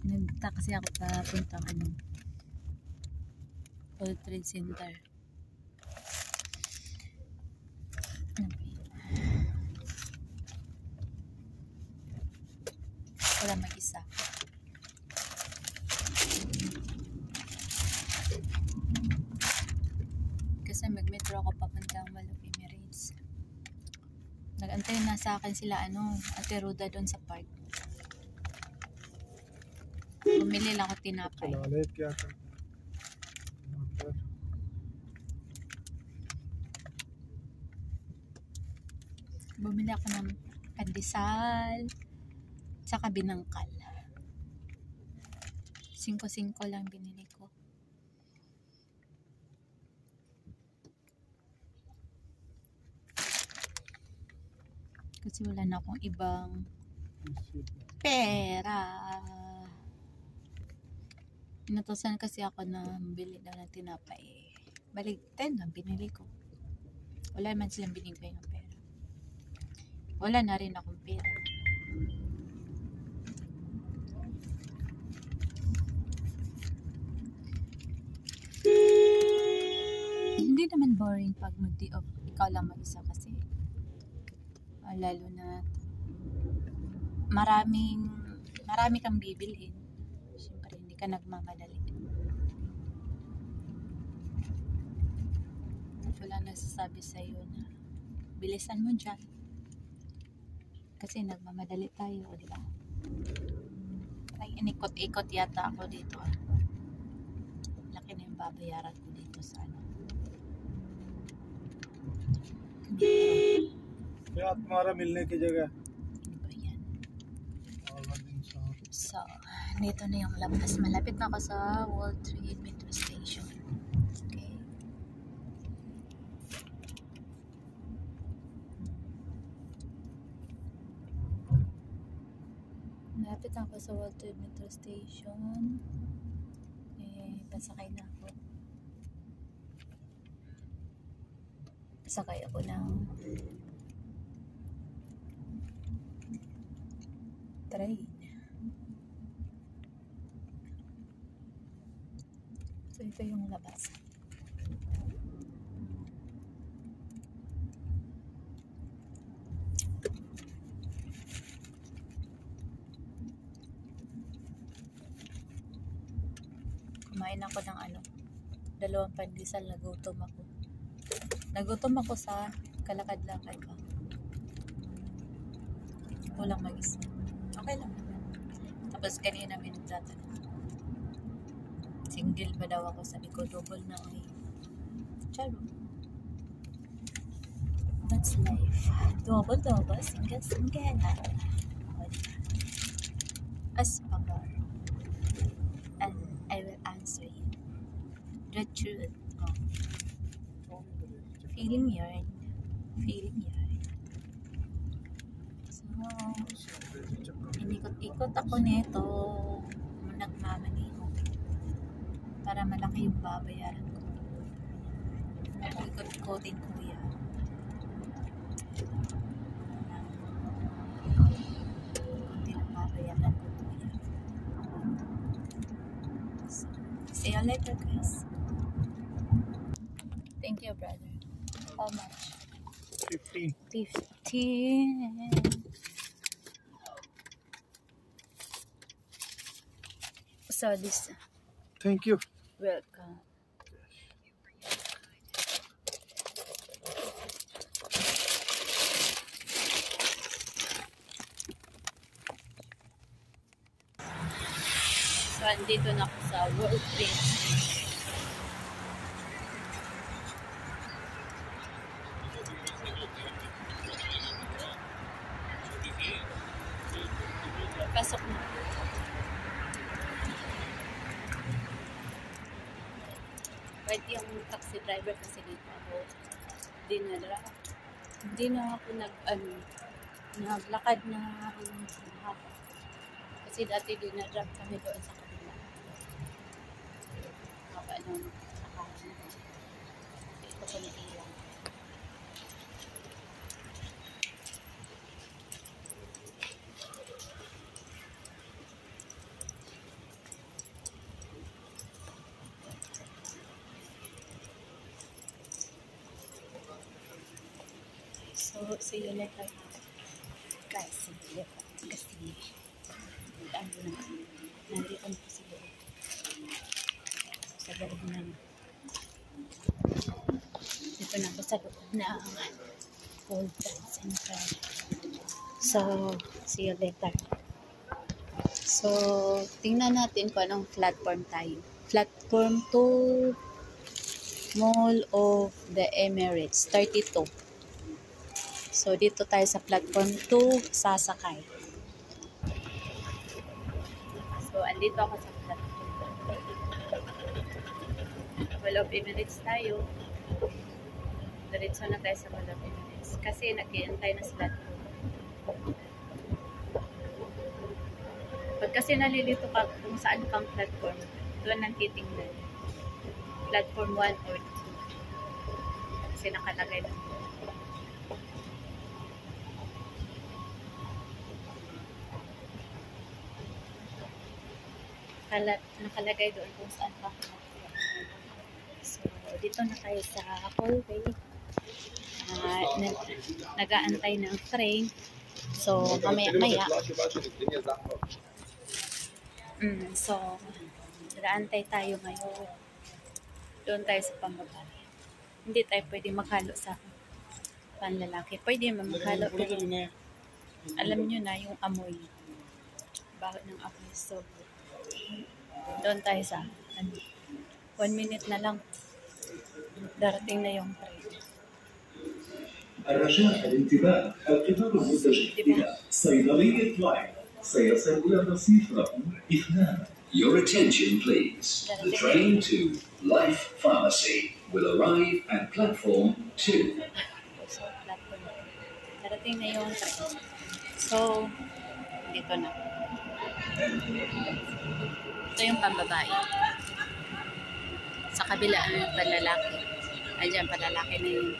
Nagta kasi ako papuntang World Trade Center. Wala mag-isa. Kasi mag-metro ako papuntang Mall of Emirates. Nag-antay na sa akin sila Ate Ruda doon sa park. Bumili lang ako tinapay. Bumili ako ng pandesal tsaka binangkal. 5-5 lang binili ko. Kasi wala na akong ibang pera. Inutusan kasi ako na bili daw ng tinapay. Balik 10 lang binili ko. Wala man silang binigay ng pera. Wala na rin akong pera. Hindi naman boring pag mag-day off. Ikaw lang mag-isa kasi. Lalo na marami kang bibilhin. Siyempre, hindi ka nagmamadali. Wala nagsasabi sa'yo na bilisan mo dyan. Kasi nagmamadali tayo, di ba? Ay, inikot-ikot yata ako dito. Laki na yung babayaran ko dito sa क्या तुम्हारा मिलने की जगह? So, dito na yung labas. Malapit na ako sa World Trade Metro Station. Okay. Malapit na ako sa World Trade Metro Station. Pasakay na ako. Pasakay ako ng train. So, ito yung labas. Kumain ako ng 2 pandesal. Nagutom ako sa kalakad-lakad lang. Walang mag-isa. Okay lang. Tapos kanina may nagtatanong. Single ba daw ako? Sabi ko, double na ako. Charo. That's life. Double, single. As pamor. And I will answer you the truth. Feeling yarn. So, inikot-ikot ako nito. Nagmamaniho. Para malaki yung babayaran ko. Ikot-ikotin kuya. Kunti lang babayaran ko kuya. So, see you later guys. Thank you brother. How much? 15. So this. Thank you. Welcome. So andito na ako sa World Trade. Pasok na. Right yung taxi driver kasi dito ako. Hindi na ako naglakad na hapon. Kasi dati dinadrop kami doon sa kabila. Haba nun sa kanan. Ito ko na ilang. So, see you later. Guys, see you later. Kasi, ano na, nandito na po sa loob. Sa loob na. Dito na ako sa loob na World Trade Center. So, see you later. So, tingnan natin kung anong platform tayo. Platform 2, Mall of the Emirates, 32. So, dito tayo sa platform 2, sasakay. So, andito ako sa platform 2. Mall of Emirates tayo. Diretso na tayo sa Mall of Emirates. Kasi nag-iantay na sila. Pag kasi nalilito ka kung saan kang platform, doon nang titingnan. Platform 1 or 2. Kasi nakalagay doon. Nakalagay doon kung saan ka platform. So, dito na tayo sa hallway. Nag-aantay ng train. So, mamaya-maya. So, nag-aantay tayo ngayon. Doon tayo sa pambabae. Hindi tayo pwede maghalo sa panlalaki. Pwede maghalo. Pero alam nyo na yung amoy. Baho ng amoy. So, doon tayo sa 1 minute na lang. Darating na yung train. الرجاء الانتباه القطار المتجه إلى صيدلية لايف سيصل إلى الرصيف رقم 2. Your attention please. The train to Life Pharmacy will arrive at platform 2. So, platform. Darating na yung train. So, dito na. Ito yung pambabae. Sa kabila ang panlalaki. Ayan, panlalaki na yun.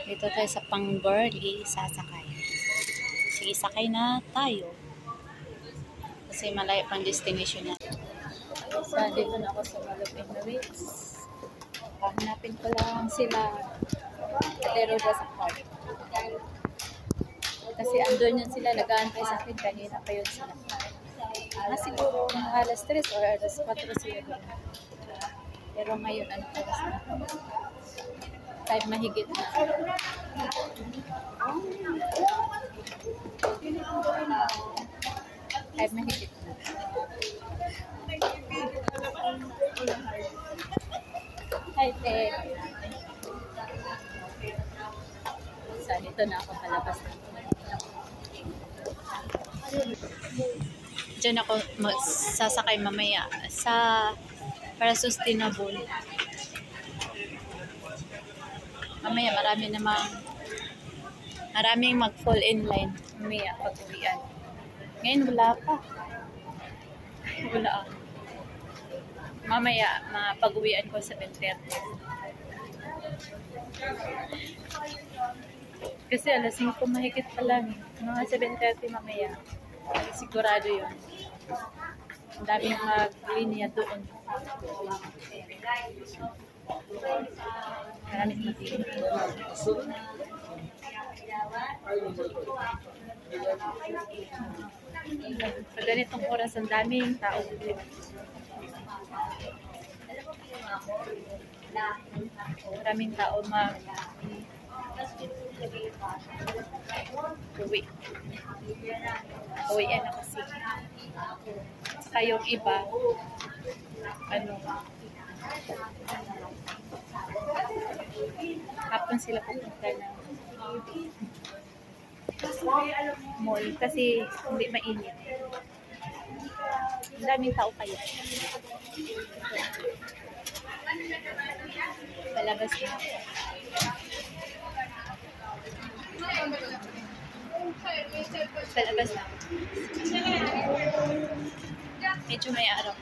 Dito tayo sa pang-girly, sasakay. Sige, sakay na tayo. Kasi malayo pang destination na. So, dito na ako sa Mall of Emirates. Hanapin ko lang sila. Pero sa park. Kasi andun yun sila, nag-aantay sa akin. Kanina pa yun sila. Siguro alas 3 or alas 4 sila doon. Pero ngayon, ano oras na? 5 mahigit na. Kahit mahigit na. Hi, Ted. So, dito na ako palabas na. Diyan ako sasakay mamaya para sustainable. Mamaya maraming mag-fall in line. Mamaya pag-uwian. Ngayon wala pa. Wala. Mamaya pag-uwian ko sa 7:30. Kasi alas 5 mahigit pa lang. Mga 7:30 mamaya. Sigurado yun. Ang daming mag-linya doon. Maraming mag-linya. Pag ganitong oras, ang daming tao. Maraming tao uwi yan na kasi. Saka yung iba, hapon sila pupunta ng mall kasi hindi mainit. Ang daming tao kaya. Palabas na. Palabas na. Medyo may araw.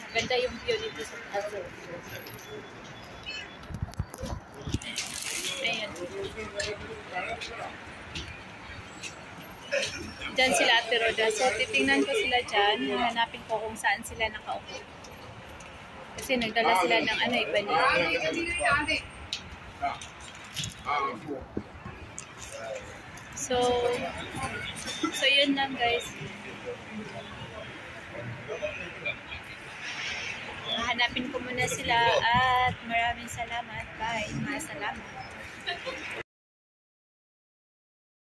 Maganda yung view dito sa taas. Ayan. Diyan sila Ate Roda. So, titingnan ko sila dyan. Hanapin ko kung saan sila nakaupo. Kasi nagdala sila ng ano, ibalik. So yun lang guys. Hanapin ko muna sila at maraming salamat. Bye. Mga salamat.